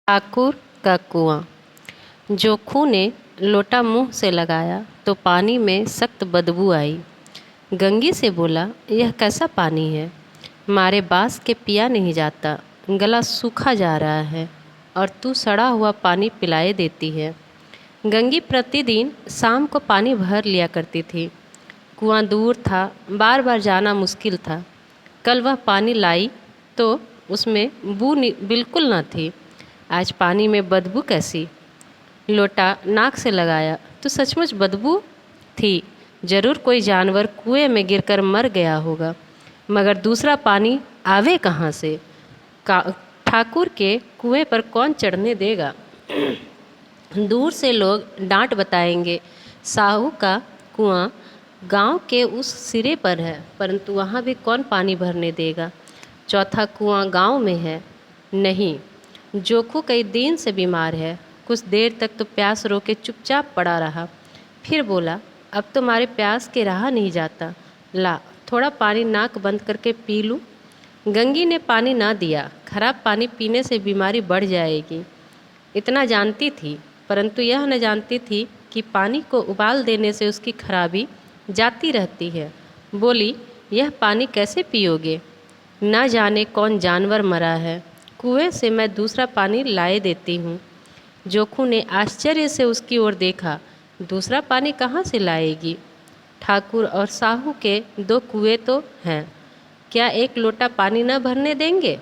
ठाकुर का कुआं। जोखू ने लोटा मुंह से लगाया तो पानी में सख्त बदबू आई। गंगी से बोला, यह कैसा पानी है? मारे बांस के पिया नहीं जाता, गला सूखा जा रहा है और तू सड़ा हुआ पानी पिलाए देती है। गंगी प्रतिदिन शाम को पानी भर लिया करती थी। कुआं दूर था, बार बार जाना मुश्किल था। कल वह पानी लाई तो उसमें बू बिल्कुल न थी। आज पानी में बदबू कैसी? लोटा नाक से लगाया तो सचमुच बदबू थी। जरूर कोई जानवर कुएं में गिरकर मर गया होगा, मगर दूसरा पानी आवे कहाँ से? ठाकुर के कुएं पर कौन चढ़ने देगा? दूर से लोग डांट बताएंगे, साहू का कुआं गांव के उस सिरे पर है, परंतु वहाँ भी कौन पानी भरने देगा? चौथा कुआं गांव में है। नहीं, जोखू कई दिन से बीमार है। कुछ देर तक तो प्यास रोके चुपचाप पड़ा रहा, फिर बोला, अब तो मारे प्यास के रहा नहीं जाता। ला थोड़ा पानी नाक बंद करके पी लूँ। गंगी ने पानी ना दिया। खराब पानी पीने से बीमारी बढ़ जाएगी, इतना जानती थी, परंतु यह न जानती थी कि पानी को उबाल देने से उसकी खराबी जाती रहती है। बोली, यह पानी कैसे पियोगे? ना जाने कौन जानवर मरा है, कुएं से मैं दूसरा पानी लाए देती हूँ। जोखू ने आश्चर्य से उसकी ओर देखा। दूसरा पानी कहाँ से लाएगी? ठाकुर और साहू के दो कुएं तो हैं, क्या एक लोटा पानी न भरने देंगे?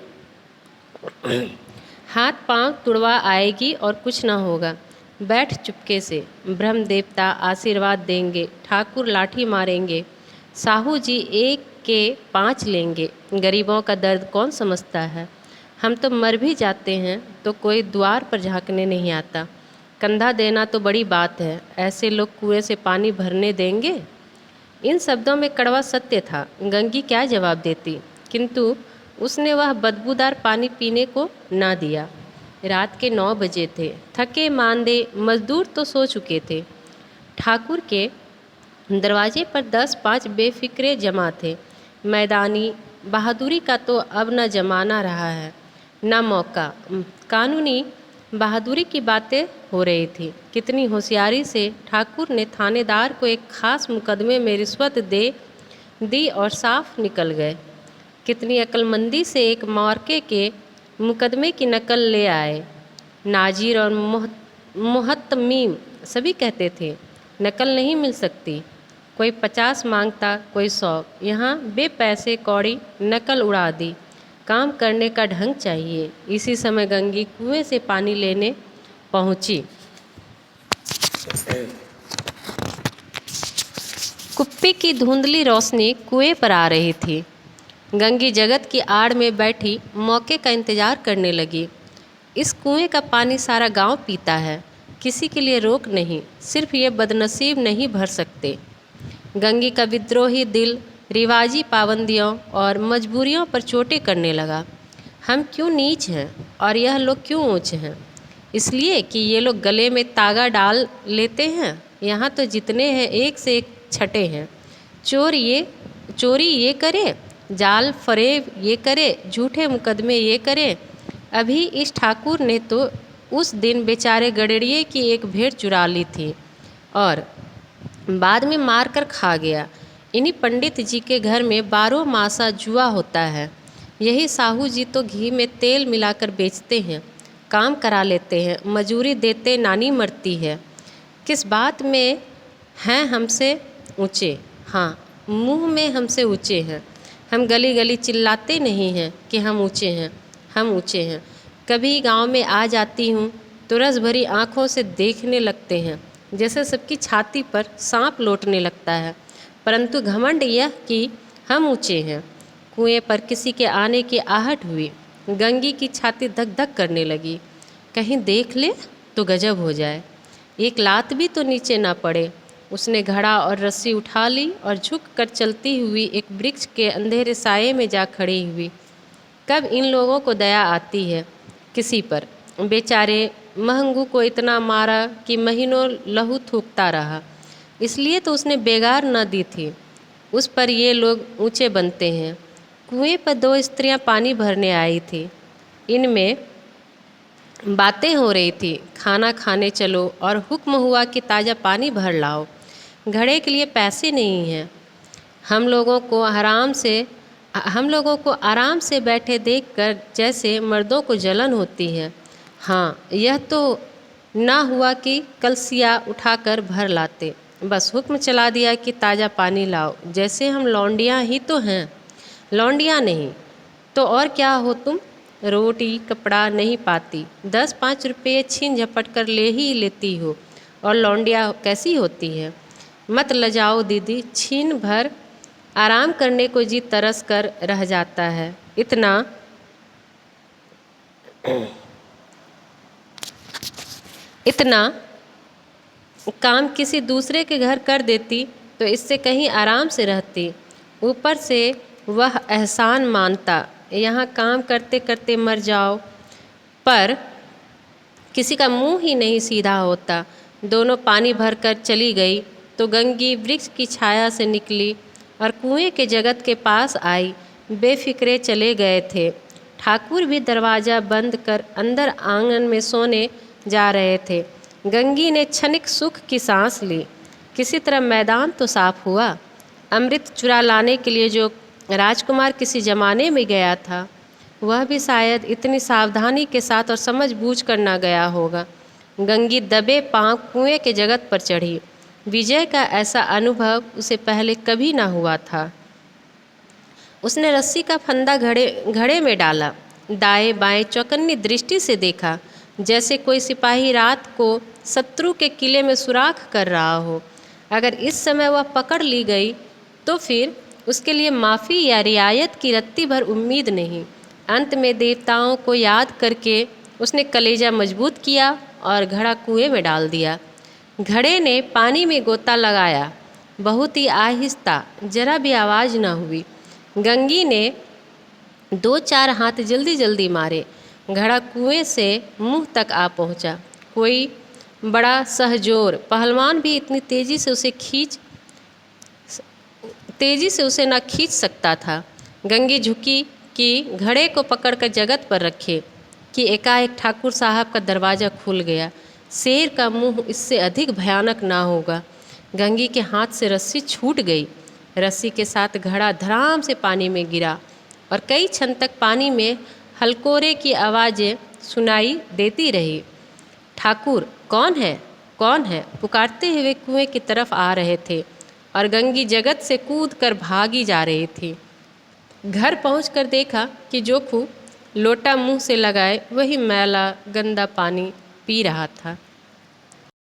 हाथ पांव तुड़वा आएगी और कुछ न होगा। बैठ चुपके से, ब्रह्म देवता आशीर्वाद देंगे, ठाकुर लाठी मारेंगे, साहू जी एक के 5 लेंगे। गरीबों का दर्द कौन समझता है? हम तो मर भी जाते हैं तो कोई द्वार पर झांकने नहीं आता। कंधा देना तो बड़ी बात है, ऐसे लोग कुएं से पानी भरने देंगे? इन शब्दों में कड़वा सत्य था। गंगी क्या जवाब देती, किंतु उसने वह बदबूदार पानी पीने को ना दिया। रात के 9 बजे थे। थके मांदे मजदूर तो सो चुके थे। ठाकुर के दरवाजे पर 10-5 बेफिक्रे जमा थे। मैदानी बहादुरी का तो अब न जमाना रहा है, न मौका। कानूनी बहादुरी की बातें हो रही थी। कितनी होशियारी से ठाकुर ने थानेदार को एक खास मुकदमे में रिश्वत दे दी और साफ निकल गए। कितनी अक्लमंदी से एक मौके के मुकदमे की नकल ले आए। नाजिर और मुहत्तमीम सभी कहते थे, नकल नहीं मिल सकती। कोई 50 मांगता, कोई 100। यहाँ बेपैसे कौड़ी नकल उड़ा दी। काम करने का ढंग चाहिए। इसी समय गंगी कुएं से पानी लेने पहुंची। कुप्पी की धुंधली रोशनी कुएं पर आ रही थी। गंगी जगत की आड़ में बैठी मौके का इंतजार करने लगी। इस कुएं का पानी सारा गांव पीता है, किसी के लिए रोक नहीं, सिर्फ ये बदनसीब नहीं भर सकते। गंगी का विद्रोही दिल रिवाजी पाबंदियों और मजबूरियों पर चोटें करने लगा। हम क्यों नीच हैं और यह लोग क्यों ऊंच हैं? इसलिए कि ये लोग गले में तागा डाल लेते हैं। यहाँ तो जितने हैं एक से एक छठे हैं। चोरी ये करे, जाल फरेब ये करे, झूठे मुकदमे ये करे। अभी इस ठाकुर ने तो उस दिन बेचारे गडरिये की एक भेड़ चुरा ली थी और बाद में मार कर खा गया। इन्हीं पंडित जी के घर में 12 मासा जुआ होता है। यही साहू जी तो घी में तेल मिलाकर बेचते हैं, काम करा लेते हैं, मजूरी देते नानी मरती है। किस बात में हैं हमसे ऊंचे? हाँ, मुंह में हमसे ऊंचे हैं। हम गली गली चिल्लाते नहीं हैं कि हम ऊंचे हैं, हम ऊंचे हैं। कभी गांव में आ जाती हूँ तो रस भरी आँखों से देखने लगते हैं, जैसे सबकी छाती पर सांप लौटने लगता है। परंतु घमंड यह कि हम ऊंचे हैं। कुएं पर किसी के आने की आहट हुई। गंगी की छाती धक धक करने लगी। कहीं देख ले तो गजब हो जाए, एक लात भी तो नीचे ना पड़े। उसने घड़ा और रस्सी उठा ली और झुक कर चलती हुई एक वृक्ष के अंधेरे साये में जा खड़ी हुई। कब इन लोगों को दया आती है किसी पर? बेचारे महंगू को इतना मारा कि महीनों लहू थूकता रहा, इसलिए तो उसने बेगार न दी थी। उस पर ये लोग ऊंचे बनते हैं। कुएं पर 2 स्त्रियां पानी भरने आई थी। इनमें बातें हो रही थी, खाना खाने चलो, और हुक्म हुआ कि ताज़ा पानी भर लाओ। घड़े के लिए पैसे नहीं हैं। हम लोगों को आराम से बैठे देखकर जैसे मर्दों को जलन होती है। हाँ, यह तो ना हुआ कि कलसिया उठाकर भर लाते, बस हुक्म चला दिया कि ताज़ा पानी लाओ, जैसे हम लौंडियाँ ही तो हैं। लौंडियाँ नहीं तो और क्या हो तुम? रोटी कपड़ा नहीं पाती, 10-5 रुपये छीन झपट कर ले ही लेती हो, और लौंडिया कैसी होती है? मत लजाओ दीदी, छीन भर आराम करने को जी तरस कर रह जाता है। इतना काम किसी दूसरे के घर कर देती तो इससे कहीं आराम से रहती। ऊपर से वह एहसान मानता, यहाँ काम करते करते मर जाओ। पर किसी का मुंह ही नहीं सीधा होता। दोनों पानी भरकर चली गई तो गंगी वृक्ष की छाया से निकली और कुएं के जगत के पास आई। बेफिक्रे चले गए थे। ठाकुर भी दरवाज़ा बंद कर अंदर आंगन में सोने जा रहे थे। गंगी ने क्षणिक सुख की सांस ली। किसी तरह मैदान तो साफ हुआ। अमृत चुरा लाने के लिए जो राजकुमार किसी जमाने में गया था, वह भी शायद इतनी सावधानी के साथ और समझ बूझ कर ना गया होगा। गंगी दबे पांव कुएं के जगत पर चढ़ी। विजय का ऐसा अनुभव उसे पहले कभी ना हुआ था। उसने रस्सी का फंदा घड़े में डाला, दाएं बाएं चौकन्नी दृष्टि से देखा, जैसे कोई सिपाही रात को शत्रु के किले में सुराख कर रहा हो। अगर इस समय वह पकड़ ली गई तो फिर उसके लिए माफ़ी या रियायत की रत्ती भर उम्मीद नहीं। अंत में देवताओं को याद करके उसने कलेजा मजबूत किया और घड़ा कुएं में डाल दिया। घड़े ने पानी में गोता लगाया, बहुत ही आहिस्ता, जरा भी आवाज़ न हुई। गंगी ने 2-4 हाथ जल्दी जल्दी मारे। घड़ा कुएं से मुंह तक आ पहुंचा। कोई बड़ा सहजोर पहलवान भी इतनी तेज़ी से उसे न खींच सकता था। गंगी झुकी कि घड़े को पकड़कर जगत पर रखे कि एकाएक ठाकुर साहब का दरवाज़ा खुल गया। शेर का मुंह इससे अधिक भयानक ना होगा। गंगी के हाथ से रस्सी छूट गई। रस्सी के साथ घड़ा धड़ाम से पानी में गिरा और कई क्षण तक पानी में हलकोरे की आवाज़ें सुनाई देती रही। ठाकुर कौन है, कौन है, पुकारते हुए कुएं की तरफ आ रहे थे और गंगी जगत से कूद कर भागी जा रही थी। घर पहुंचकर देखा कि जोखू लोटा मुंह से लगाए वही मैला गंदा पानी पी रहा था।